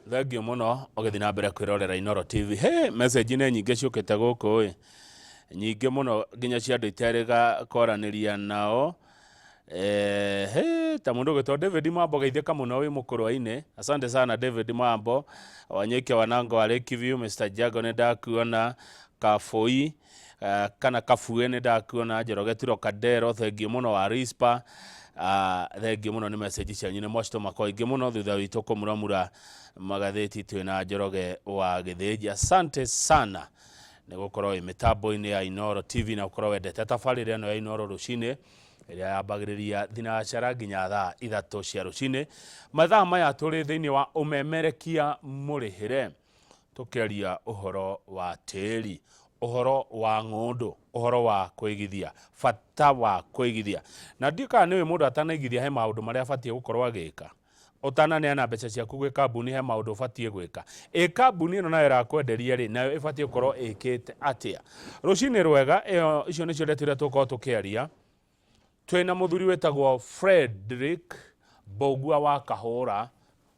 Thengio muno ogethi na mbere kwirorera Inoro TV. Hey, message ne nyinge ciukite guku nyinge muno nginya cia andu iterega koraniria nao. Ta mundu gitwa David Mambo geithika muno wi mukuru waine. Asante sana David Mambo. Wanyeke wanango wa Lake View, Mr. Jago ne ndakuona Kafoi. Kana Kafue ne ndakuona Jorogetiro Kadero. Thengio muno wa Rispa. Thengio muno ni message cia nyine mwashito makoinge muno thutha witu kumuramura magatheti twina Njoroge wa Githĩnji. Asante sana ni gukorwo mitambo-ini ya Inoro TV na gukorwo wendete tabarĩra ĩno ya Inoro rucine ĩrĩa yambagĩrĩria thinacara nginya thaa 3 cia rucine. Mathaa maya tũrĩ thĩinĩ wa ũmemerekia mũrĩhĩre tukiaria uhoro wa tĩri, uhoro wa ng'ũndũ, uhoro wa kũigithia, bata wa kũigithia. Na ndika nĩwe mũndũ atanaigithia he maũndũ marĩa abatie gukorwo agĩka. Ũtananeana mbeca ciaku gwĩ kambuni he maũndũ ũbatie gwĩka. Kambuni ĩno nayo ĩrakwenderia rĩ, nayo ĩbatie gũkorwo ĩkĩte atĩa. Rũcinĩ rwega icio nĩcio ndeto iria tũkorwo tũkĩaria. Twĩna mũthuri wĩtagwo Frederick Bogua wa Kahũra.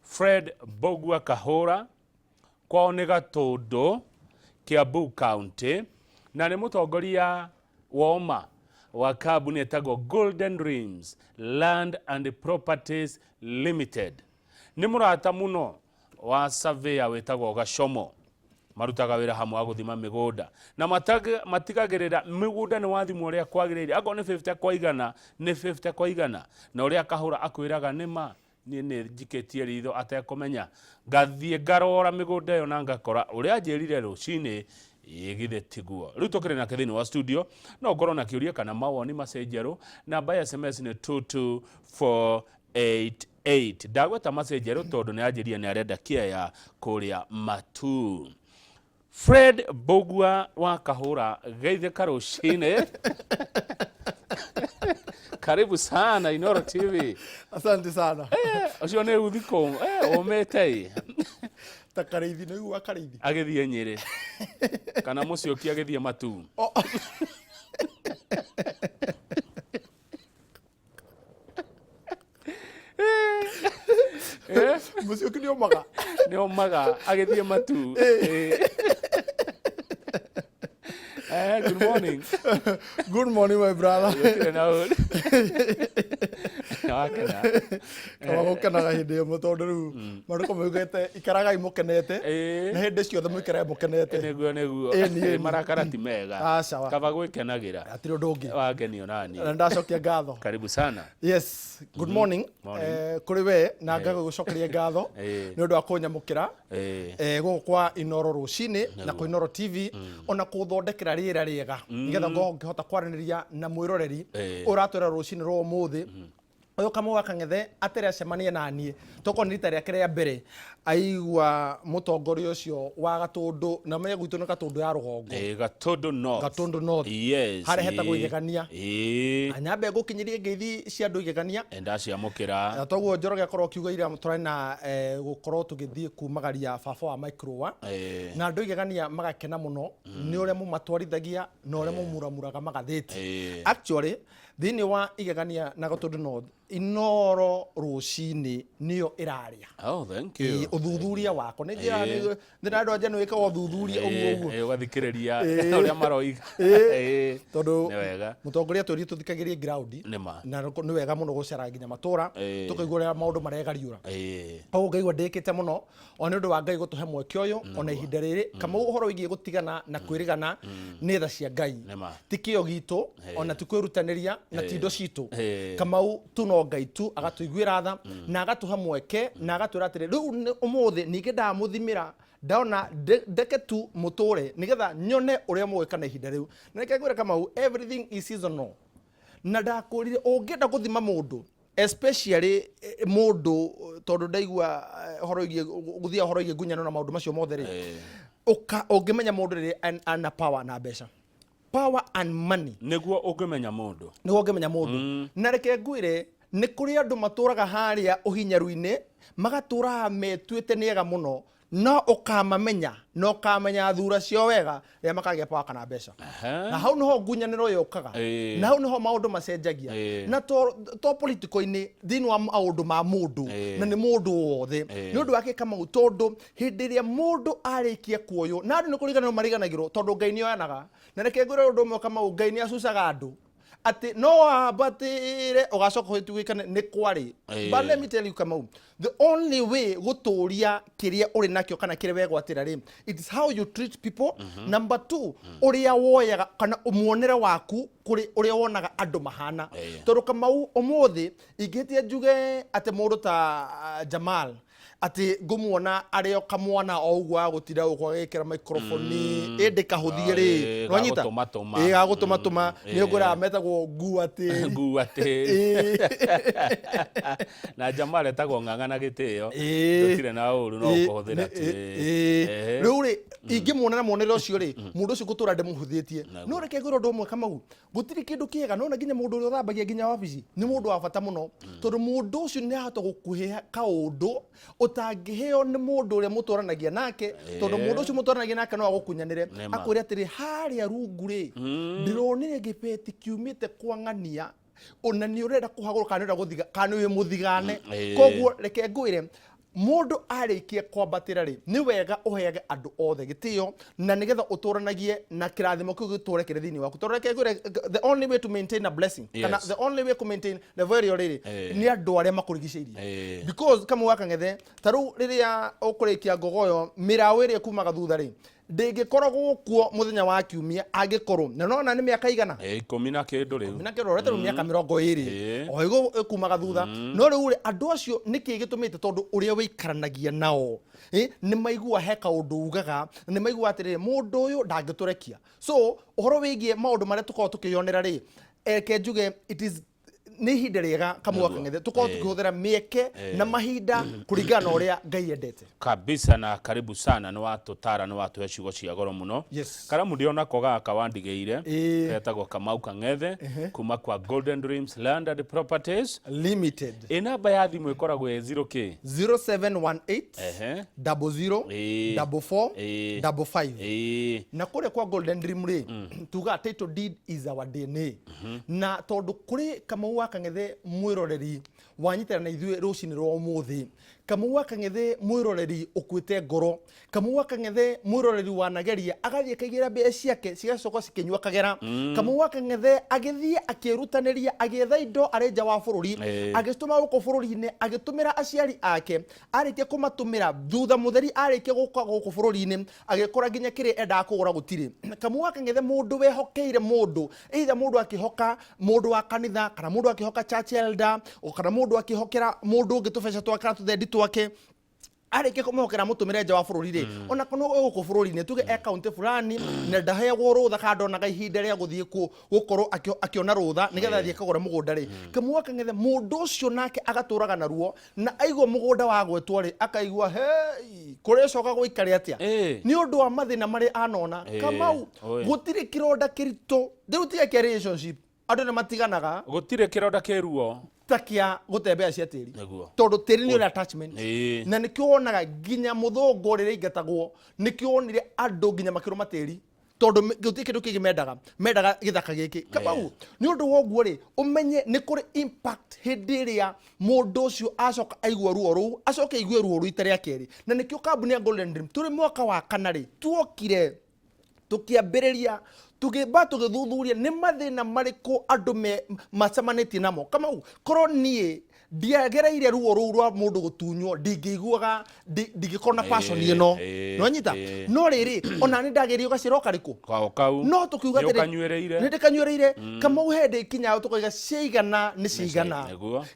Fred Bogua Kahũra kwao nĩ Gatũndũ, Kiambu County, na nĩ mũtongoria woma wa kambuni ĩtagwo Golden Dreams Land and Properties Limited. Nĩ mũrata mũno wa surveyor wĩtagwo Gacomo. Marutaga wĩra hamwe wa gũthima mĩgũnda na matigagĩrĩra mĩgũnda nĩ wathimwo ũrĩa kwagĩrĩire. Akorwo nĩ 50 kwa igana nĩ 50 kwa igana, na ũrĩa Kahũra akwĩraga nĩma niĩ nĩ njikĩtie ritho atekũmenya. Ngathiĩ ngarora mĩgũnda ĩyo na ngakora ũrĩa njĩrire rũcinĩ githĩ tiguo. Rĩu tũkĩrĩ nake thĩinĩ wa studio no ũkorwo na kĩũria kana mawoni macenjerũ. Namba ya SMS nĩ 22488. Ndagweta macenjerũ tondũ nĩ anjĩria nĩ arenda kĩaya kũrĩa Matu. Fred Bogua wa Kahũra, geithĩka rũcinĩ. Karibu sana Inoro TV. Asante sana. Ucio nĩ uthiko umete ta Karithi nĩ uwa Karithi agithie Nyeri kana Mũcioki agithie Matu. Mũcioki nĩ omaga agithie Matu. Good morning. Good morning, my brother. Kama gũkenaga hĩndĩ ĩmwe tondũ rĩu marũko maugĩte ikaragai mũkenete na hĩndĩ ciothe mũikare mũkenete. Nĩguo marakara ti mega. Kaba gwĩkenagĩra. Hatirĩ ũndũ ũngĩ. Wagenio nani. Na ndacokia ngatho. Karibu sana. Yes. Good morning. Kũrĩ we na ngagũcokeria ngatho nĩ ũndũ wa kũnyamũkĩra gũkũ kwa Inoro rũcinĩ na kwa Inoro TV ona kũthondekera rĩera rĩega nĩgetha ngĩhota kwaranĩria na mwĩroreri ũratwĩra rũcinĩ rwa ũmũthĩ. Oyo kama wakang'ethe atere acemania naniĩ toko nĩ rita rĩake rĩa mbere aigua mũtongoria ũcio wa Gatũndũ na menya gwitũ nĩ Gatũndũ ya rũgongo. Gatũndũ North. Yes. Harĩa hetagwo igegania. Anyambe gũkinyĩria ngeithi cia andũ igegania. Ndaciamũkĩra. Na toguo Njoroge akorwo akiuga ira tũrĩ na gũkorwo tũgĩthiĩ kumagaria baba wa microwa. Na andũ igegania magakena mũno nĩ ũrĩa mũmatwarithagia na ũrĩa mũmuramuraga magathĩti. Actually thĩinĩ wa igegania na Gatũndũ North Inoro rũcinĩ nĩyo ĩraria. Oh, thank you. Ũthuthuria wako nĩ njĩra nĩ andũ anja nĩ wĩkaga ũthuthuria ũguo. Ũgathikĩrĩria ũrĩa maroiga. Tondũ mũtongoria tũri tũthikagĩrie ground na nĩ wega mũno gũcera nginya matũra tũkaigua ũrĩa maũndũ maregariũra. Koguo ngaigua ndĩkĩte mũno o nĩ ũndũ wa Ngai gũtũhe mweke ũyũ ona ihinda rĩrĩ kama ũhoro wĩgiĩ gũtigana na kwĩrĩgana nĩ tha cia Ngai. Ti kĩo gitũ ona ti kwĩrutanĩria na ti indo citũ. Kamau tuno Ngai tu agatuiguĩra tha na agatuhe mweke na agatwĩra atĩrĩ rĩu ũmũthĩ ningĩ ndamũthimĩra ndaona ndeke tu mũtũre nĩgetha nyone ũrĩa mũgwĩka na ihinda rĩu. Na reke ngwĩre Kamau, everything is seasonal. Na ndakũrire ũngĩenda gũthima mũndũ especially mũndũ tondũ ndaigua horo igie gũthia horo igie ngunyano na maũndũ macio mothe rĩ ũngĩmenya mũndũ rĩ ana power na mbeca. Power and money nĩguo ũngĩmenya mũndũ. Na reke ngwĩre nĩ kũrĩ andũ matũraga harĩa ũhinyaru-inĩ magatũra metuĩte nĩega mũno no ukamamenya no kamenya thura cio wega ria makagia power kana mbeca na hau niho ngunyaniro yokaga na hau niho maundu macenjagia na to political ini thini wa maundu ma mundu na ni mundu wothe ni undu wake kama utondu hindi ria mundu arikia kuoyo na andu ni kurigana mariganagiro tondu Ngai ni oyanaga na reke ngwire undu umwe kama Ngai ni acucaga andu ati no abatire ugacoka gwikane ni kwari but let me tell you Kamau, the only way guturia kiria uri nakio kana kiria wegwatira ri it is how you treat people. Number 2 uria woyaga kana umuonere waku kuri uria wonaga andu mahana tondu Kamau umuthi ingitia njuge ati mundu ta Jamal ati ngumuona ario kamwana o ugwa gutira ukwa gekera microphone ende kahuthie ri nwanyita gagutuma ni ngura metagwo nguate na Jamal etagwo ng'ang'ana gitio tutire na uru no kuhuthira ti riu ri ingimuona na muonere ucio ri mundu ucio gutura ndimuhuthitie no reke ngoro ndo mwe Kamau gutiri kindu kiega no na ginya mundu uria uthambagia ginya wabici ni mundu wa bata muno tondu mundu ucio ni ahota gukuhe kaundu utangiheo ni mundu uria mutoranagia nake tondu mundu ucio mutoranagia nake no agukunyanire akwire atiri haria rungu ri ndironire gipeti kiumite kwa ng'ania ona ni urenda kuhaguruka ni urenda kana wi muthigane koguo reke ngwire mundu arikie kwambatira ri ni wega uheage andu othe gitio na nigetha utoranagie na kirathimo kiu giture kire thini waku toreke ngwire the only way to maintain a blessing kana the only way to maintain the very already ni andu aria makurigiceirie because kama wakang'ethe taru riria ukurikia ngogoyo mirawe iria kumaga thutha ri ndingikoragwo kuo muthenya wa kiumia angikorwo na nona ni miaka igana 10 na kindu riu na kindu rete miaka 20 o igo kumaga thutha no riu andu acio niki gitumite tondu uria wikaranagia nao ni maigua heka undu ugaga ni maigua atiri mundu uyu ndangiturekia so uhoro wigie maundu maria tukorwo tukiyonera ri eke njuge it is ni hinda riega Kamau wakang'ethe tukorwo tukihuthira mieke na mahinda kuringana uria Ngai endete kabisa na karibu sana ni watutara ni watuhe ciugo cia goro muno karamu ndiona ko gaka wandigeire etagwo Kamau Kang'ethe kuma kwa Golden Dreams Land and Properties Limited namba ya thimu ikoragwo 0k 0718 00 na kure kwa Golden Dream ri tuga title deed is our DNA na tondu kuri Kamau Wakang'ethe mwiroreri wanyitana na ithuĩ rũcinĩ rwa ũmũthĩ Kamau Wakang'ethe mwiroreri ũkwĩte ngoro Kamau Wakang'ethe mwiroreri wanageria agathiĩ akaigĩra mbĩa ciake cigacoka cikinyua kagera Kamau Wakang'ethe agĩthiĩ akĩrutanĩria agĩetha indo arĩ nja wa bũrũri agĩtũma gũkũ bũrũri-inĩ agĩtũmĩra aciari ake arĩkia kũmatũmĩra thutha mũtheri arĩkia gũka gũkũ bũrũri-inĩ agĩkora nginya kĩrĩa endaga kũgũra gũtirĩ Kamau Wakang'ethe mũndũ wehokeire mũndũ either mũndũ akĩhoka mũndũ wa kanitha kana mũndũ akĩhoka church elder kana mũndũ akĩhokera mũndũ ũngĩ tũbeca twake na tũthendi twake areke kumuhokera mutumire nja wa bururi ri ona kono guku bururi ni tuge account fulani na ndaheagwo rutha kandonaga ihinda ria guthie gukorwo akiona rutha nigetha thie kagore mugunda ri Kamau Wakang'ethe mundu ucio nake agaturaga na ruo na aigwa mugunda wa gwetwo ri akaigwa hey kurecoka guikare atia ni undu wa mathina mari anona Kamau gutire kironda kirito ndirutige ke relationship andu ni matiganaga gutire kironda kiruo takia gutembea cia tiri tondu tiri ni attachment na nikio wonaga ginya muthungu rire ingatagwo nikio wonire andu ginya makiruma tiri tondu guti kindu kingi mendaga githaka giki Kamau ni undu woguo ri umenye ni kuri impact hindi ria mundu ucio acoka aigua ruo ru acoka igwe ruo ru itari akeri na nikio kambuni ya Golden Dream turi mwaka wa kana ri tuokire tukiambiriria tugithuthuria ni mathina mariku andu macemanĩtie namo Kamau korwo nie ndiagereire ruo rũu rwa mũndũ gũtunywo ndingĩiguaga ndingĩkorwo passion ĩno nwanyita no rĩrĩ ona nĩ ndagerio gaciro karĩkũ kau no tũkiuga atĩrĩ nĩ ndĩkanyuĩrĩire Kamau hĩndĩ ikinyaga tũkoiga ciigana nĩ ciigana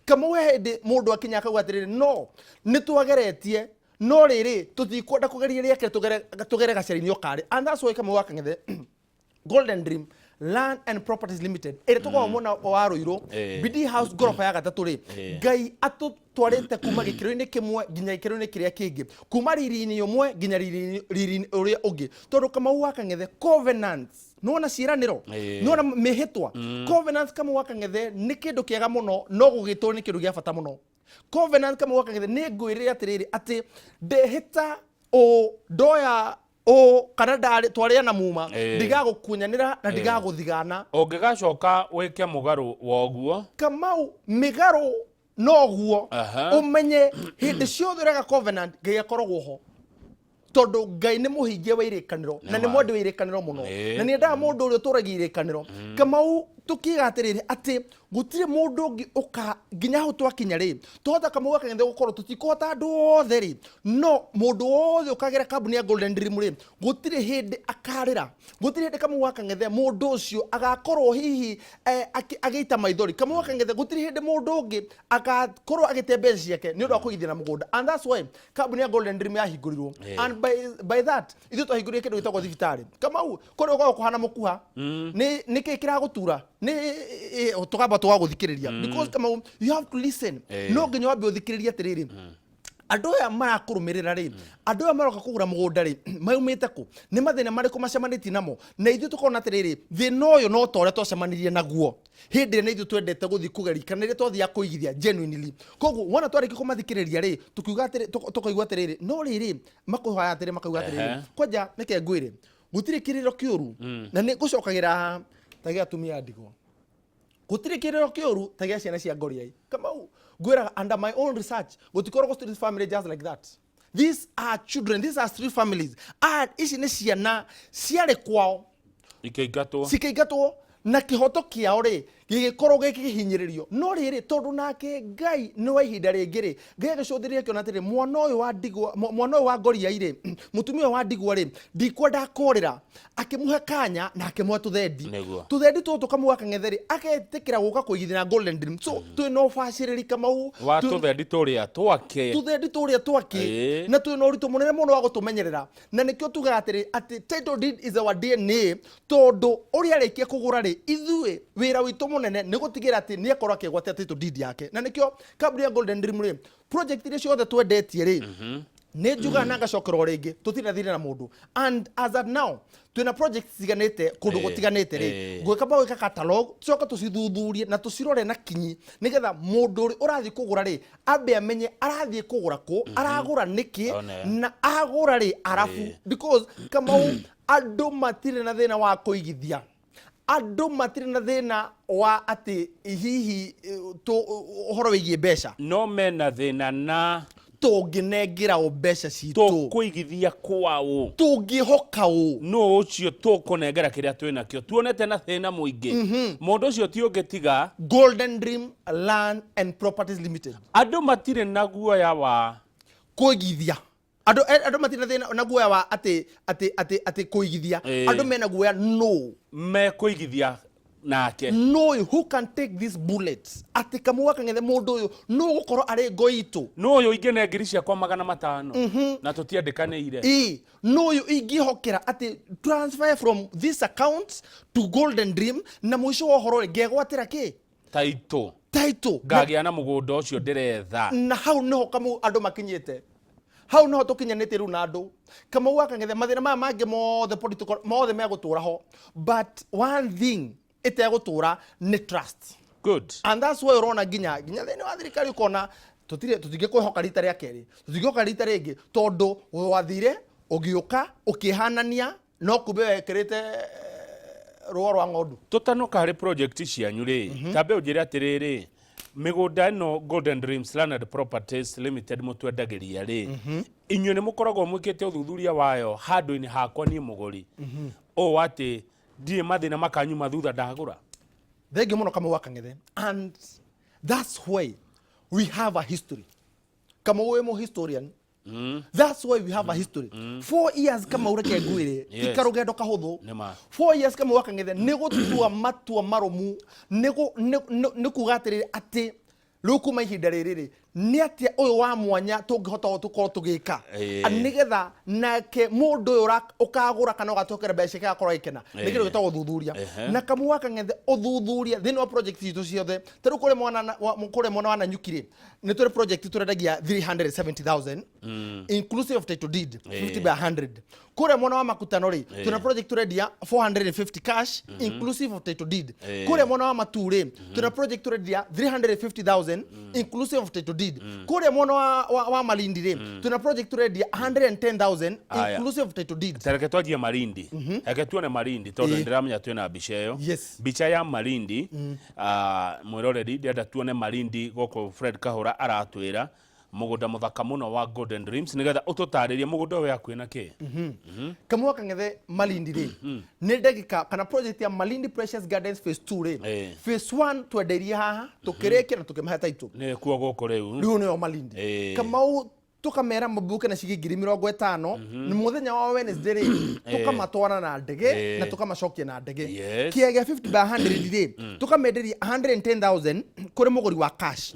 Kamau hĩndĩ mũndũ akinya akauga atĩrĩ no nĩ twageretie no rĩrĩ tũtikwenda kũgeria rĩake tũgere gacĩra-inĩ okare and that's why Kamau Wakang'ethe Golden Dream Land and Properties Limited tuko mona wa Ruiru BD House gorofa ya gatatu ri Ngai atutwarite kuma gikiro-ini kimwe ginya gikiro-ini kiria kingi kuma riri-ini umwe ginya riri uria ungi tondu Kamau Wakang'ethe covenants nona ciraniro nona mihitwa covenants Kamau Wakang'ethe ni kindu kiega muno no gugitwo ni kindu gia bata muno covenants Kamau Wakang'ethe ni ngwirire atiriri ati ndehita ndoya kana twarĩa na muma ndigagũkunyanĩra na ndigagũthigana ũngĩgacoka wĩke mũgarũ woguo Kamau mĩgarũ noguo ũmenye hĩndĩ ciothe ũrega covenant Ngai akoragwo ho tondu Ngai nĩ mũhingia wa irĩkanĩro na nĩ mwendi wa irĩkanĩro mũno na nĩ endaga mũndũ ũrĩa ũtũragia irĩkanĩro Kamau tukiga atĩrĩrĩ atĩ gũtirĩ mũndũ ũngĩ ũka nginya hau twakinya rĩ tuhota Kamau akagenda gũkorwo tutikũhota andũ othe rĩ no mũndũ wothe ũkagera kambuni ya Golden Dream rĩ gũtirĩ hĩndĩ akarĩra gũtirĩ hĩndĩ Kamau akang'ethe mũndũ ũcio agakorwo hihi agĩita maithori Kamau akang'ethe gũtirĩ hĩndĩ mũndũ ũngĩ agakorwo agĩte mbeca ciake nĩ ũndũ wa kũigithia na mũgũnda and that's why kambuni ya Golden Dream yahingũrirwo and by that ithuĩ twahingũrire kĩndũ gĩtagwo thibitarĩ Kamau kũrĩa ũkoragwo kũhana mũkuha nĩkĩ kĩragũtura nĩ tũkamba twagũthikĩrĩria because Kamau you have to listen no nginya wambe ũthikĩrĩrie atĩrĩrĩ andũ aya marakũrũmĩrĩra rĩ andũ aya maroka kũgũra mũgũnda rĩ maumĩte kũ nĩ mathĩna marĩkũ macemanĩtie namo na ithuĩ tũkona atĩrĩrĩ thĩna ũyũ no ta ũrĩa twacemanirie naguo hĩndĩ ĩrĩa ithuĩ twendete gũthiĩ kũgeria kana rĩrĩa twathiaga kũigithia genuinely koguo wona twarĩkia kũmathikĩrĩria rĩ tũkaigua atĩrĩrĩ no rĩrĩ makũhoya atĩrĩrĩ makauga atĩrĩrĩ kwanja nĩke ngwĩre gũtirĩ kĩrĩro kĩũru na nĩ ngũcokagĩra ta gĩa atumia ndigwa gũtirĩ kĩrĩro kĩũru ta gĩa ciana cia ngoriai Kamau ngwĩra under my own research gũtikoragwo street family just like that these are children these are street families ici nĩ ciana ciarĩ kwao cikaingatwo na kĩhoto kĩao rĩ gĩgĩkorwo gĩkĩhinyĩrĩrio no rĩrĩ tondũ nake Ngai nĩ wa ihinda rĩngĩ rĩ Ngai agĩcũthĩrĩria kĩona atĩrĩ mwana ũyũ wa ngoriai rĩ mũtumia ũyũ wa ndigwa rĩ ndikwenda kũrĩra akĩmũhe kanya na akĩmũhe tũthendi tũtũ Kamau akang'ethe rĩ agetĩkĩra gũka kũigithia na Golden Dream so twĩna ũbacĩrĩri Kamau wa tũthendi tũrĩa twake na twĩna ũritũ mũnene mũno wa gũtũmenyerera na nĩkĩo tugaga atĩrĩ atĩ title deed is our DNA tondũ ũrĩa arĩkia kũgũra rĩ ithuĩ wĩra witũ mũnene nĩ gũtigĩra atĩ nĩ akorwo akĩgwatia title deed yake na nĩkĩo kambuni ya Golden Dream rĩ project iria ciothe twendetie rĩ nĩ njuga na ngacokerwo rĩngĩ tũtinathire na mũndũ and as at now twina projects ciganĩte kũndũ gũtiganĩte rĩ gwĩka catalog tucoka tũcithuthurie na tũcirore na kinyi nĩgetha mũndũ ũrĩa ũrathiĩ kũgũra rĩ ambe amenye arathiĩ kũgũra kũ aragũra nĩkĩ na agũra rĩ arabu because Kamau andũ matirĩ na thĩna wa kũigithia andũ matirĩ na thĩna wa atĩ hihi ũhoro wĩgiĩ mbeca no mena thĩna na tũngĩnengera o mbeca citũ tũkũigithia kwao tũngĩhoka ũ no ũcio tũkũnengera kĩrĩa twĩnakĩo tuonete na thĩna mũingĩ mũndũ ũcio ti ũngĩtiga Golden Dream Land and Properties Limited andũ matirĩ na guoya wa kũigithia andũ matirĩ na guoya wa atĩ kũigithia andũ mena guoya no mekũigithia nake no who can take these bullets ati Kamau akang'ethe mũndũ ũyũ no gũkorwo arĩ ngo itũ no ũyũ ingĩne ngiri ciakwa 500 na tũtiandĩkanĩire no ũyũ ingĩhokera atĩ transfer from this account to Golden Dream na mũico wa ũhoro ngegwatĩra kĩ title ngagĩa na mũgũnda ũcio ndĩretha na hau nĩho Kamau andũ makinyĩte hau nĩho tũkinyanĩte rĩu na andũ Kamau akang'ethe mathĩna maya mangĩ mothe political mothe megũtũra ho but one thing itegũtũra nĩ trust good and that's why ũrona nginya thĩinĩ wa thirikari ũkona tũtingĩkwĩhoka rita rĩa kerĩ tũtingĩhoka rita rĩngĩ tondũ wathire ũgĩũka ũkĩhanania no kumbe wekĩrĩte rũa rwa ng'ondu tũtanuka harĩ project cianyu rĩ tambe ũnjĩre atĩrĩrĩ mĩgũnda ĩno Golden Dreams Land and Properties Limited mũtwendagĩria rĩ inyuĩ nĩ mũkoragwo mwĩkĩte ũthuthuria wayo handũ-inĩ hakwa niĩ mũgũri o atĩ ndiye mathina makanyu mathutha ndagũra thengio mũno Kamau akang'ethe and that's why we have a history Kamau wĩ historian that's why we have a history 4 years Kamau reke ngwĩre ikarũgendo kahũthũ 4 years Kamau akang'ethe nĩ gũtua matua marũmu nĩ kuga atĩrĩrĩ atĩ rĩu kuma ihinda rĩrĩ rĩ nĩ atĩa ũyũ wa mwanya tũngĩhota tũkorwo tũgĩka nĩgetha nake mũndũ ũyũ ũkagũra kana ũgatokera mbeca ciake agakorwo agĩkena nĩ kĩndũ gĩtagwo ũthuthuria na Kamau akang'ethe ũthuthuria thĩinĩ wa project citũ ciothe ta rĩu kũrĩa mwena wa Nanyuki rĩ nĩ tũrĩ project tũrendagia 370,000 inclusive of title deed 50 by 100 kũrĩa mwena wa Makutano rĩ tũna project tũrendia 450 cash inclusive of title deed kũrĩa mwena wa Matu rĩ tũna project tũrendia 350,000 inclusive of title deed deed kule mwana wa Malindi re tuna project ready 110,000 inclusive of title deed. Tereke twajie Malindi eke tuone Malindi tondu ndiramenya twina bicha yo bicha ya Malindi mwiroreri ndienda tuone Malindi goko Fred Kahura aratwira mugunda muthaka muno wa Golden Dreams nigetha ututaririe mugunda we akwina ki kamwa kangethe Malindi re ni ndagika kana project ya Malindi Precious Gardens phase 2 re phase 1 twenderie haha tukireke na tukimaha title ni kuo goko riu ni Malindi kamau tukamera mabuke na shigi 50,000 ni muthenya wa Wednesday re tukamatwara na ndege na tukamacokia na ndege kiega 50 by 100 re tukamenderia 110,000 kuri muguri wa cash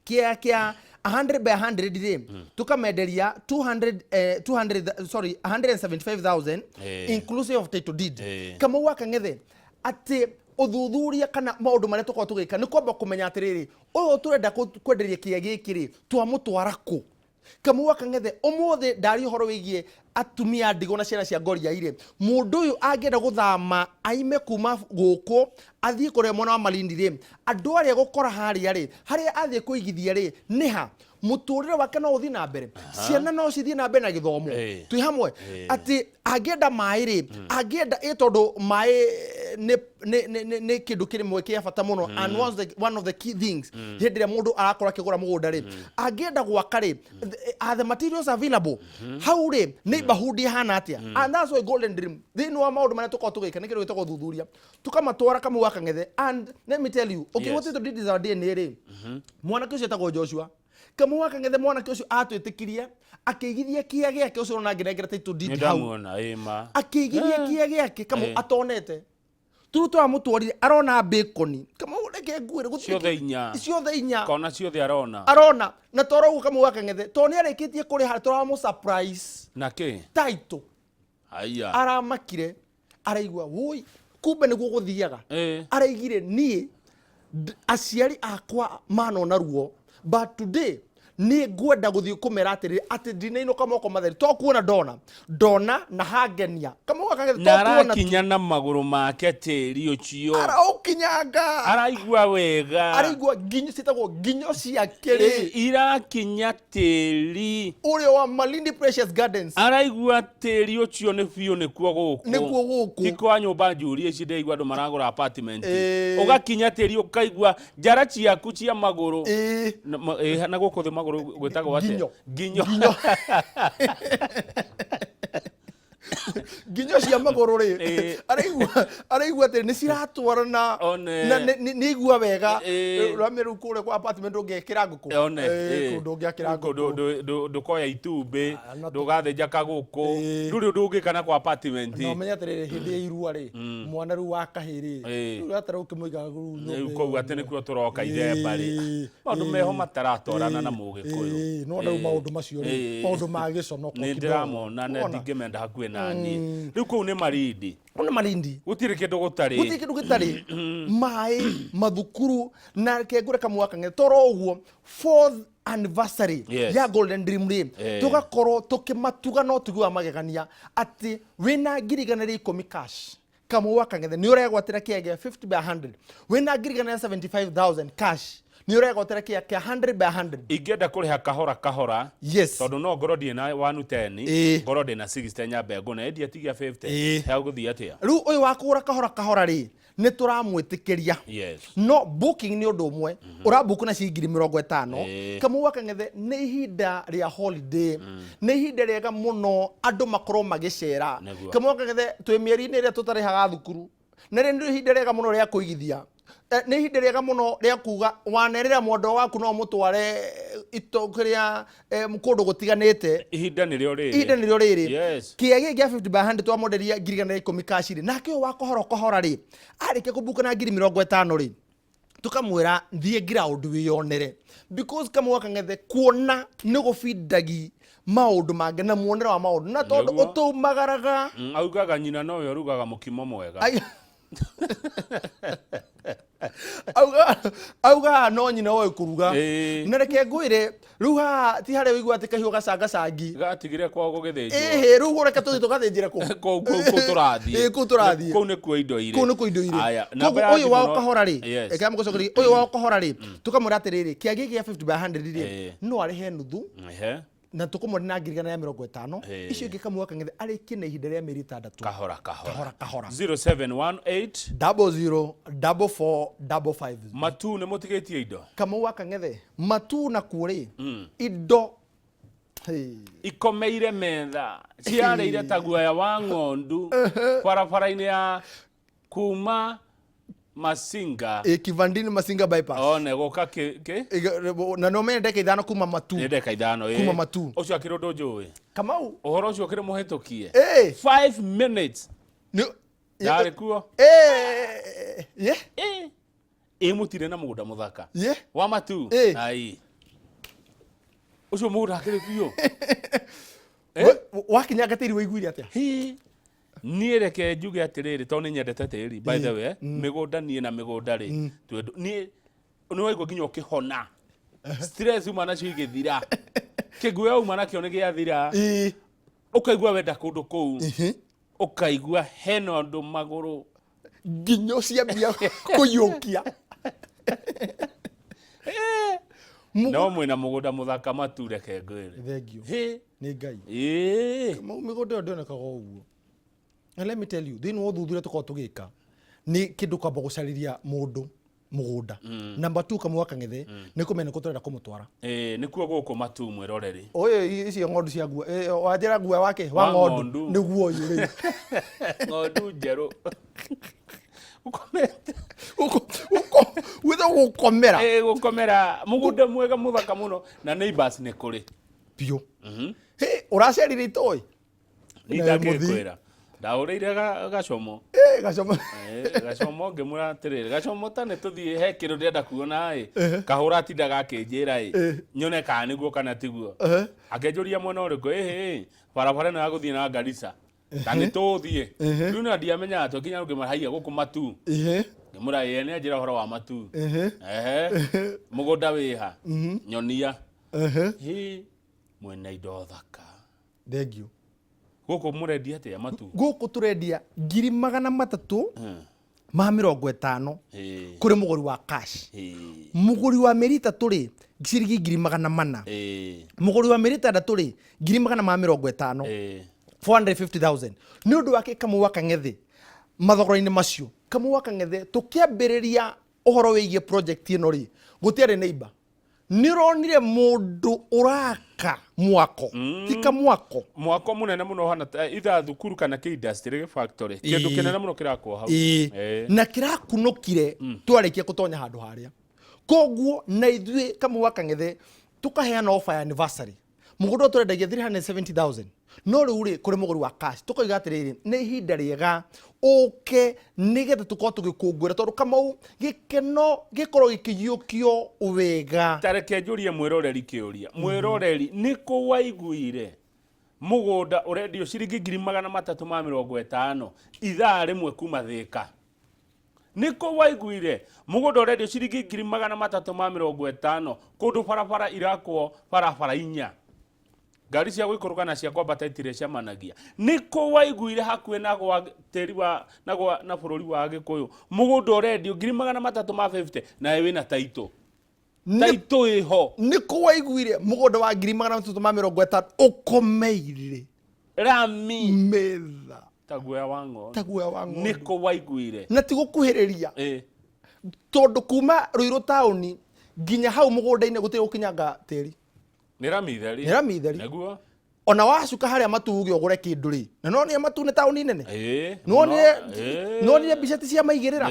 kia 100 by 100 re tukamenderia 175,000 inclusive of title deed kama wakangethe ati uthuthuria kana maundu maria tukwa tugika ni kwamba kumenya atiriri uyu turenda kwenderia kia gikiri twamutwara ku kama wakangethe umuthe ndari horo wigie atumia ndigo na ciana cia ngoria ire mundu uyu angenda guthama aime kuma guku athie kure mwana wa Malindi re andu aria gukora haria re haria athie kuigithia re niha muturire wake no uthi na mbere ciana no cithie na mbere na githomo twi hamwe ati angenda mai re angenda tondu mai ne kindu kirimwe kia bata muno and one of the key things hindire mundu arakora kigura mugunda re angenda gwaka re are the materials available how re neighborhood hana atia and that's why Golden Dream thini wa maundu maria tukwa tugika ni kindu gitagwo thuthuria tukamatwara kama wakangethe and let me tell you okay what it did is our DNA re mwana kio etagwo Joshua kama wakangethe mwana kio atwitikiria akigithia kia giake ucio na ngiregera title deed hau akigithia kia giake kama atonete turuto amutwarire arona bacon kama ureke nguire ciothe inya kona ciothe arona na toro kama wakangethe to ni arekitie kuri ha toro mu surprise na ki title aya aramakire araigwa woi kumbe niguo guthiaga araigire nie aciari akwa manona ruo but today ni ngwenda guthii kumera atiri ati ndinaino kama oko matheri to kuona dona na hagenia kama wakangethe to kuona kinya na maguru make tiri ucio araukinyanga araigwa wega araigwa ginyo sitagwo ginyo cia kiri irakinya tiri uri wa Malindi Precious Gardens araigwa tiri ucio ni biu ni kuo guku tiko nyumba njuri ici ndeigwa andu maragura apartment ugakinya tiri ukaigwa njara ciaku cia maguru na guku thi maguru gwetagwo ate ginyo ginyo cia maguru ri araigwa ati ni ciratwarana na ni igua wega ramiru kure kwa apartment ungekira nguku kundu ungiakira nguku ndukoya itumbi ndugathenja kaguku nduri undu ungikana kwa apartment no menya atiriri hindi ya irua ri mwana ru wa kahiri uratara ukimuiga uko ati ni kuo turoka ithemba ri maundu meho mataratorana na mugikuyu no ndu maundu macio ri maundu ma giconoko ni ndiramona na ndingimenda hakuhe nani riu kuu ni Malindi gutiri kindu gutari mai mathukuru na kengure kamwa kange toro uguo 4th anniversary ya Golden Dream ri tugakorwo tukimatuga no tugwa magegania ati wina ngiriganiri 10 cash kama wakangethe ni uregwatira kiege 50 by 100 wina ngiriganiri 75,000 cash ni uregwatira kiege 100 by 100 ingenda kuriha kahora tondu no ngoro die na 110 ngoro die na 60 nyambe ngona endia tigia 50 ha guthii atia riu uyu wakura kahora ri ni turamwitikiria no booking ni undu umwe urabuku na ciringi 50 kama wakangethe ni ihinda ria holiday ni ihinda riega muno andu makorwo magicera kama wakangethe twi mieri-ini ria tutarihaga thukuru na ni ihinda riega muno ria kuigithia ni ihinda riega muno ria kuga wanerera mwondo waku no mutware itokiria mkundu gutiganite ihinda ni rio riri kiege gia 50 by 100 twamonderia ngiriganira 10 cash ri nake wa kohora ri arike kubuka na 50 ri tukamwira thie ground wiyonere because kama wakangethe kuona ni gufindagi maundu mange na muonera wa maundu na tondu utumagaraga augaga nyina no yo rugaga mukimo mwega auga no nyina oĩ kũruga na reke ngwĩre rĩu haha ti harĩa wĩigua atĩ kahiũ gacangacangi gatigire kwao gũgĩthĩnjwo rĩu reke tũthiĩ tũgathĩnjĩre kũu tũrathiĩ kũu nĩkuo indo irĩ koguo ũyũ wao kahora rĩ reke mũgũcokerie ũyũ wao kahora rĩ tũkamwĩra atĩrĩrĩ kĩagĩ gĩa 50 by 100 rĩ no arĩhe nuthu na tukumwe na ngirigana ya 50 icio ingĩ kamwe kang'ethe arĩkie na ihinda rĩa mĩeri 6 kahora 0718 004455 matu nĩ mũtigĩtie indo kamwe wakang'ethe matu na kuorĩ indo ikomeire metha ciarĩire ta guoya wa ng'ondu barabara-inĩ ya kuma Masinga Kivandini Masinga bypass one goka na no me ndeka ithano kuma matu ndeka ithano kuma matu ucio akirondo njũĩ Kamau uhoro ucio kire muhitukie 5 minutes ndari kuo mutire na mũgũnda mũthaka wa matu ai ucio mũgũnda akĩrĩ biũ wakinya gatĩri waiguire atĩa niĩ reke njuge atĩrĩrĩ tondũ nĩ nyendete tĩri by the way mĩgũnda niĩ na mĩgũnda rĩ niĩ nĩ waigua nginya ũkĩhona stress uma nacio igĩthira kĩguoya uma nakĩo nĩ gĩathira ũkaigua wenda kũndũ kũu ũkaigua hena ũndũ magũrũ nginya ũciambia kũiyũkia no mwĩna mũgũnda mũthaka matu reke ngwĩre thengio nĩ Ngai mĩgũnda ĩyo ndĩonekaga ũguo. And let me tell you, thĩinĩ wa ũthuthuria tũkoragwo tũgĩka nĩ kĩndũ kwamba gũcarĩria mũndũ mũgũnda. Number 2 kamwe wakang'ethe nĩ kũmenya kũ tũrenda kũmũtwara. Nĩkuo gũkũ matu mwĩroreri. Ũyũ icio ng'ondu cia guo wanjĩra guoya wake wa ng'ondu nĩguo ũyũ rĩ. Ng'ondu njerũ. Gũkomera. Gũkomera mũgũnda mwega mũthaka mũno na neighbors nĩ kũrĩ. Piũ. Ũracerire itoĩ. Nĩndakĩkwĩra. Ndaũrĩire gacomo. Gacomo ngĩmwĩra atĩrĩrĩ gacomo tane tũthiĩ he kĩndũ ndĩrenda kuona kahũra tinda gakĩnjĩra nyone kana nĩguo kana tiguo. Akĩnjũria mwena ũrĩkũ barabara ĩno ya gũthiĩ na Garissa. Ta nĩ tũthiĩ. Rĩu na ndiamenya atĩ nginya ngĩmahaia gũkũ matu. Ngĩmwĩra nĩ anjĩra ũhoro wa matu. Mũgũnda wĩha nyonia. Mwena indo thaka. Thengio. Gũkũ mũrendia atĩa matu? Gũkũ tũrendia 350 kũrĩ mũgũri wa cash. Mũgũri wa mĩeri 3 rĩ ciringi 400. Mũgũri wa mĩeri 6 rĩ 450. 450,000. Nĩ ũndũ wake kamwe wakang'ethe mathogora-inĩ macio. Kamwe wakang'ethe tũkĩambĩrĩria ũhoro wĩgiĩ project ĩno rĩ gũtiarĩ neighbor. Nironire mũndũ ũraka mwako tika mwako mũnene mũno hana itha thukuru kana kĩ industry factory kĩndũ kĩnene mũno kĩrakwo hau na kĩrakunũkire twarĩkia gũtonya handũ harĩa koguo na ithuĩ kamwe wakang'ethe tukaheana offer ya anniversary mũgũnda tũrendagia 370,000 no rĩu rĩ kũrĩ mũgũri wa cash tukoiga atĩrĩrĩ nĩ ihinda rĩega ũke nĩgetha tũkorwo tũgĩkũngũĩra tondũ Kamau gĩkeno gĩkorwo gĩkĩiyũkio wega. Tareke njũrie mwĩroreri kĩũria mwĩroreri nĩ kũ waiguire mũgũnda ũrendio ciringi 350 ithaa rĩmwe kuma Thĩka? Nĩ kũ waiguire mũgũnda ũrendio ciringi 350 kũndũ barabara irakwo barabara 4 ngari cia gwĩkũrũka na cia kwambata itirĩ ciamanagia? Nĩ kũ waiguire hakuhĩ na gwa tĩri wa na bũrũri wa Gĩkũyũ mũgũnda ũrendio 350 nawe wĩna taitũ ĩho? Nĩ kũ waiguire mũgũnda wa 350 ũkomeire rami metha ta guoya wa ng'ondu? Nĩ kũ waiguire? na ti gũkuhĩrĩria tondũ kuma Ruiru taũni nginya hau mũgũnda-inĩ gũtirĩ gũkinyanga tĩri. Nĩ ramitheri. Naguo ona wacuka harĩa matu ũgĩ ũgũre kĩndũ rĩ na nonire matu nĩ taũni nene nonire mbica ti cia maigĩrĩra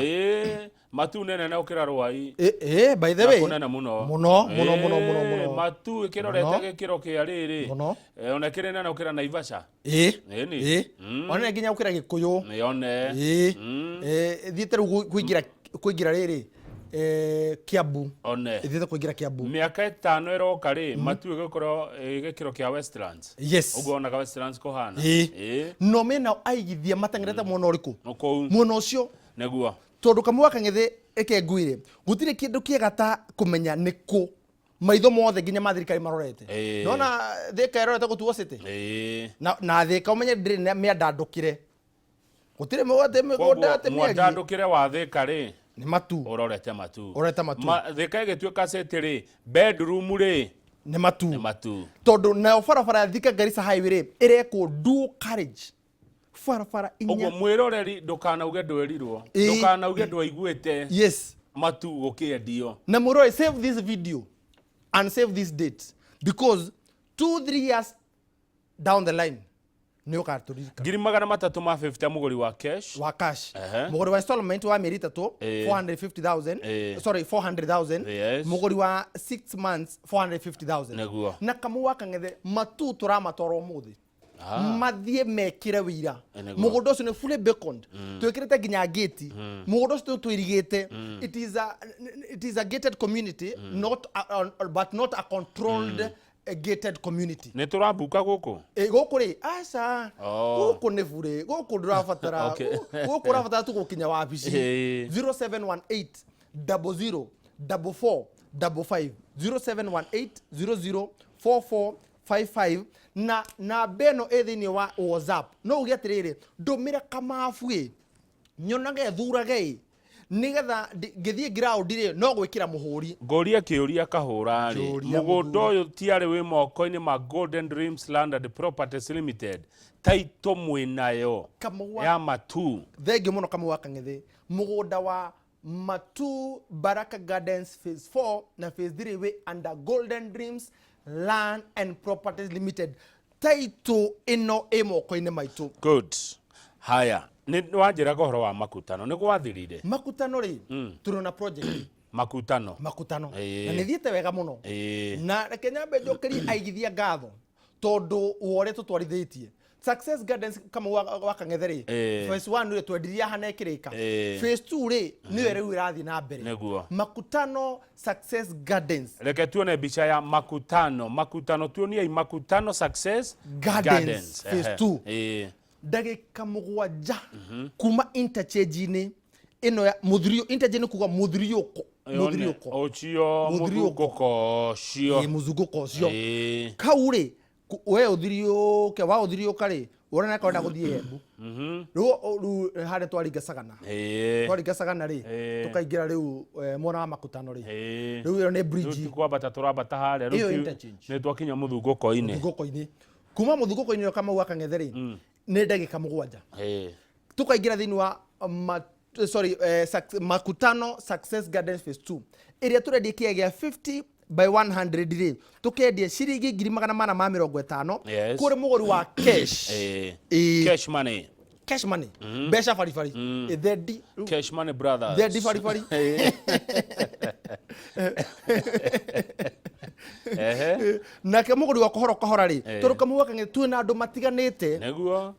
matu nene na ũkĩra Rwai by the way mũno matu ĩkĩrorete gĩkĩro kĩa rĩrĩ ona kĩrĩ nene ũkĩra Naivasha ona nginya ũkĩra Gĩkũyũ thiĩte rĩu kũingĩra rĩrĩ Kiambu ithiĩte kũingĩra Kiambu mĩaka 5 ĩroka rĩ matu ĩgũkorwo gĩkĩro kĩa Westlands ũguo onaga Westlands kũhana no mena aigithia matang'erete mwena ũrĩkũ mwena ũcio nĩguo tondu kamwa kang'ethe eke nguire gutire kindu kiega ta kumenya niku maitho mothe nginya mathirikari marorete nona thika irorete gutuo city na thika umenye ndiri miandandukire gutire migunda ate miandandukire wa thika ri ni matu urorete matu thika igituika city ri bedroom ri ni matu tondu na barabara thika Garissa highway ri ireko dual carriage barabara inya ugo mwiroreri ndukanauge ndwerirwo ndukanauge ndwaiguite yes matu gukiendio na mwirore save this video and save this date because 2-3 years down the line ni ukaturika ngiri 350 muguri wa cash muguri wa installment wa mieri 3 450,000 sorry 400,000 muguri wa 6 months 450,000 na kamwa kang'ethe matu turamatoro muthi mathie mekire wira mugunda ucio ni fully beconed twikirite ginya gate mugunda ucio twirigite it is a gated community not but not a controlled gated community ne turabuka guku guku ri aca guku ni bure guku ndurabatara guku rabatara tu gukinya wabici 0718 00 44 55 0718 00 44 55 na beno ethini wa WhatsApp no ugia tiriri ndumira kamafue nyonage thurage nigetha ngithie ground ri no gwikira muhuri ngoria kiuria kahura ri mugunda uyu tiari wi moko-ini ma Golden Dreams Land and Properties Limited taito mwinayo ya matu thengio muno kamwa kang'ethe mugunda wa matu Baraka Gardens phase 4 na phase 3 we under Golden Dreams Land and Properties Limited taito ino moko-ini maitu good haya ni wanjira gohoro wa makutano ni gwathirire makutano ri turona project makutano na ni thiete wega muno na Kenya Benjokeri aigithia ngatho tondu wore tutwarithitie Success Gardens kama wakang'etheri phase 1 ri twendiria hanekirika phase 2 ri ni riu irathi na mbere makutano Success Gardens reke tuone bicha ya makutano tuonie makutano Success Gardens phase 2 dagika mugwanja kuma interchange-ini ino ya mudhurio interchange kuga mudhurioko ocio mudhuguko cio muzunguko cio kaure we uthirio ke wa uthirio kare urana kwenda guthie Embu ru hare twaringa sagana ri tukaingira riu mwana wa makutano ri riu iyo ni bridge tukwambata turambata hare riu ni twakinya mudhunguko-ini kuma mudhunguko-ini kama wakang'etheri ni ndagika mugwanja tukaingira thini wa makutano Success Gardens phase 2 iria turedia kia 50 by 100 ri tukendia ciringi 450 kuri muguri wa cash money besha farifari thedi cash money brothers thedi farifari na kemuguri wa kohora ri turuka muwakange twina andu matiganite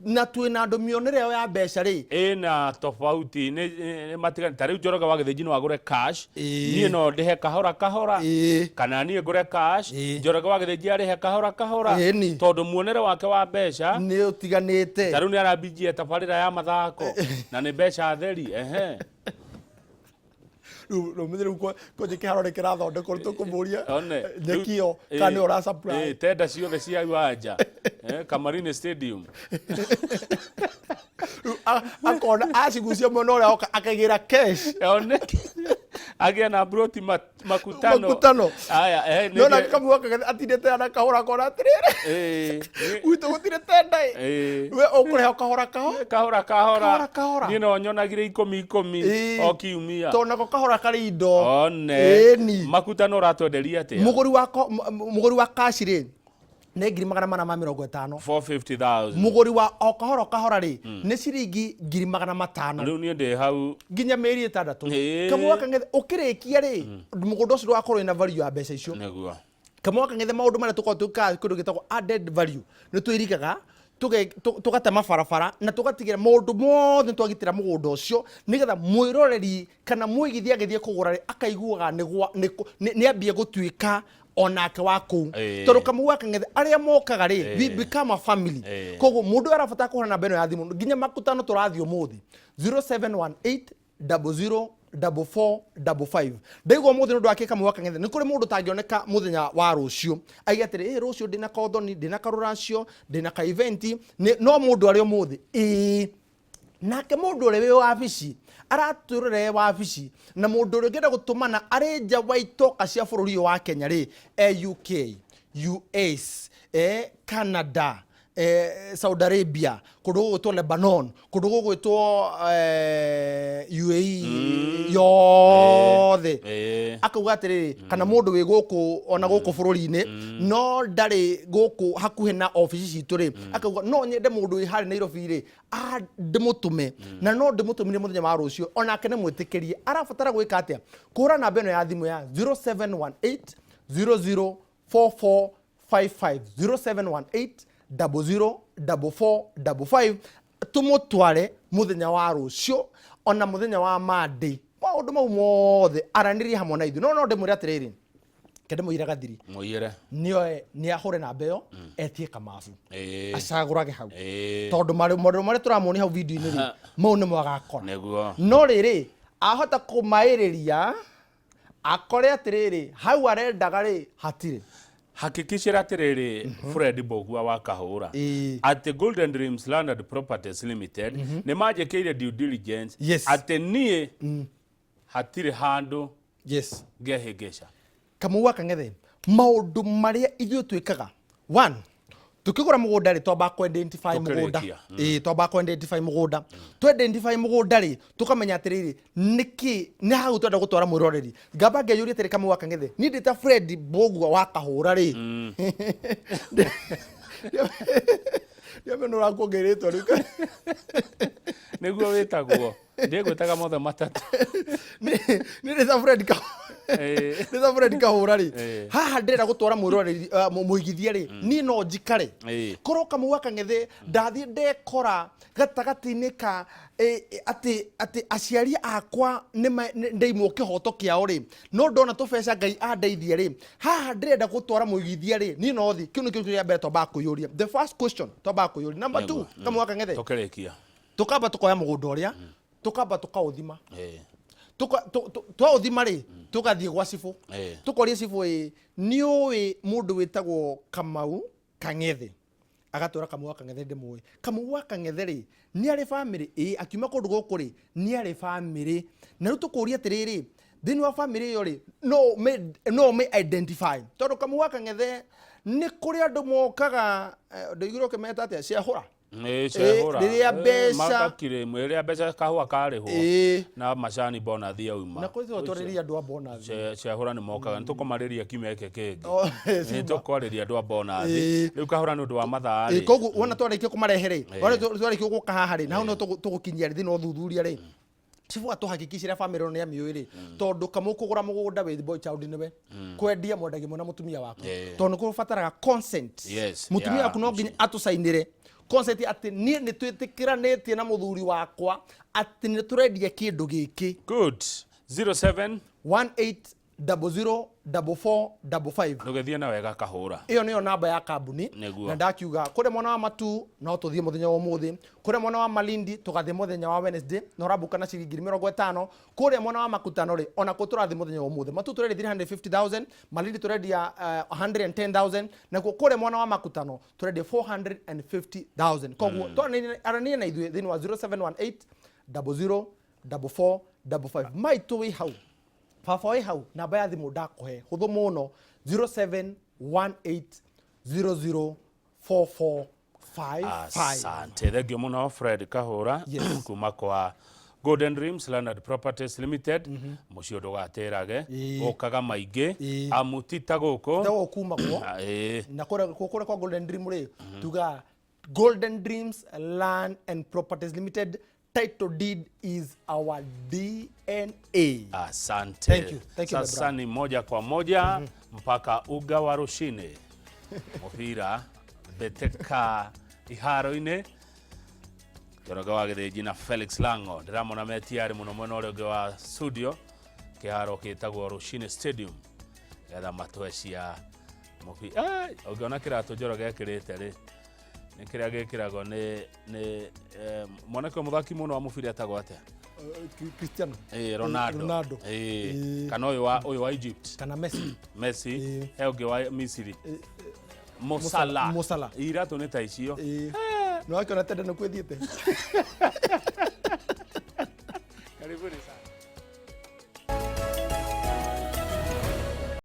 na twina andu mionere ya besha ri na tofauti ni matiganite tariu njoroga wagithiji no agure cash nie no ndihe kahora kana nie ngure cash njoroga wagithiji arihe kahora tondu muonere wake wa besha ni utiganite tariu ni arabijia tabarira ya mathako na ni besha theri no mithire ko je kiharo kira thonde ko tukumuria nyekio kane ora supply tenda ciothe cia iwanja Kamarine Stadium akona acigucia mono ora akagira cash agia na broti makutano aya no na kama atindete ana kahora kora atirire uito gutire tenda we okure kahora ni no nyonagire 10 o kiumia to nako kahora kari indo one makutano ratwenderia atia muguri wa cash ri ne 450 450,000 muguri wa kahora ri ne ciringi 500 riu ni ndi hau ginya meri 6 kama wakang'ethe ukirikia ri mugunda ucio wakorwo ina value ya mbeca icio neguo kama wakang'ethe maundu mara tukotuka kundu gitagwo added value ni twirikaga tugatema barabara na tugatigira maundu mothe twagitira mugunda ucio nigetha mwiroreri kana mwigithia githie kugura ri akaiguaga ni ambie gutuika onake waku tondu kamu wakang'ethe aria mokaga ri we become a family koguo mundu arabata kuhana beno ya thimu nginya makutano turathio muthi 0718 004455 ndaigua muthenya ndu akika mwaka ngethe ni kuri mundu tangioneka muthenya wa rucio aigia atiri rucio ndina kothoni ndina karuracio ndina ka event no mundu ari umuthi nake mundu uri wi wabici araturire wabici na mundu uri ngenda gutumana ari nja wa itoka cia bururi wa Kenya ri UK US Canada Saudi Arabia kundu gwitwo Lebanon kundu gwitwo UAE yothe akauga atiri kana mundu wi guku ona guku bururi-ini no ndari guku hakuhe na office citu ri akauga no nyende mundu wi hari Nairobi ri ndimutume na no ndimutumire muthenya wa rucio ona kene mwitikirie arabatara gwika atia kura namba ino ya thimu ya 0718 004455 0718 004455 tumutware muthenya wa rucio ona muthenya wa Monday maundu mau mothe aranirie hamwe na ithu no ndimwire atiriri kende muire gathiri muire ni ahure namba iyo etie kamabu acagurage hau tondu mari turamoni hau video-ini ri mau ni mwagakora neguo no riri ahota kumairiria akore atiriri hau arendaga ri hatire hakikishira atiriri Fred Bogua wa Kahura at Golden Dreams Land and Properties Limited ni majekeire due diligence at nie hatire handu gehegesha kamuwa kangethe maundu maria ithuĩ twĩkaga one tukigura mugunda ri twamba ku identify mugunda twamba ku identify mugunda tu identify mugunda ri tukamenya atiriri niki ni hau twenda gutwara mwiroreri ngamba ngeyuria atiri kamuwa kangethe ni ndita Fred Bogua wa Kahura ri yamenora kuongeretwo riu niguo witagwo ndigwitaga mothe matatu ni ndita Fred Nitha Fred Kahura ri haha ndira gutwara mwiroreri muigithia ri ni no njikare koro kamuwa kangethe ndathie ndekora gatagati-ini ka ati aciari akwa ndeimwo kihoto kiao ri no ndona tubeca Ngai andeithia ri haha ndirenda gutwara muigithia ri ni no thi kiu ni kiu kia mbere twamba kuyuria the first question twamba kuyuria number 2 kamuwa kangethe tukerekia tukamba tukoya mugunda uria tukamba tukauthima twauthima ri tugathie gwa cibu tukoria cibu ni uwi mundu witagwo Kamau Kangethe agatura Kamuwa Kangethe ndimwe Kamuwa Kangethe ri ni ari family akiuma kundu guku ri ni ari family na ru tukuria atiriri thini wa family yo ri no me identify tondu Kamuwa Kangethe ni kuri andu mokaga ndigiro kemeta atia ciahura riria mbeca makakire mweria mbeca kahua kariho na macani bona thia uma na kwithio turiria andu a bona ciahura ni mokaga nitukomariria kimeke kingi nitukoriria andu a bona riu kahura ni undu wa mathaa koguo wona twarikio kumarehere wona twarikio guka haha ri na hau no tugukinyia ri thini uthuthuria ri cibu atuhakikishira family no ya miuri tondu kamu kugura mugunda with boy child niwe kwendia mwendagia mwana mutumia wako tondu kubataraga consent mutumia waku no nginya atusainire consent ati ni twitikiranĩtie na muthuri wakwa ati ni turendia kindu giki good 0718004455 ndugethie na wega Kahura iyo niyo namba ya kambuni na ndakiuga kure mwana wa matu no tuthie muthenya wa umuthi kure mwana wa Malindi tugathie muthenya wa Wednesday no rabuka na ciringi 50 kure mwana wa Makutano ri ona ko turathie muthenya wa umuthi matu turendia 350,000 Malindi turendia 110,000 na kure mwana wa Makutano turendia 450,000 koguo arania na ithuĩ thini wa 0718004455 maitu wi hau baba wi hau namba ya thimu ndakuhe huthu muno 0718004455 asante thengio muno Fred Kahura kuma kwa Golden Dreams Land and Properties Limited mucio ndugaterage okaga maingi amutita guku tawo kuma ko na kore kwa Golden Dream ri tuga Golden Dreams Land and Properties Limited title deed is our DNA. Asante. Thank you sasa ni moja kwa moja mpaka uga wa Rushine mupira beteka iharo-ini Joroga wa Githĩnji na Felix Lango ndiramona metiari muno mwena ũrĩa wa studio kiharo kitagwo Rushine Stadium getha matwecia mupira ungiona kiratu Joroga ekirite ri kiria gikirago ni mwanake muthaki muno wa mubira atagwo atia Cristiano Ronaldo kana uyu wa Egypt kana Messi he ungi wa Misiri Mo Salah iratu ni ta icio no akona tende no kwethiete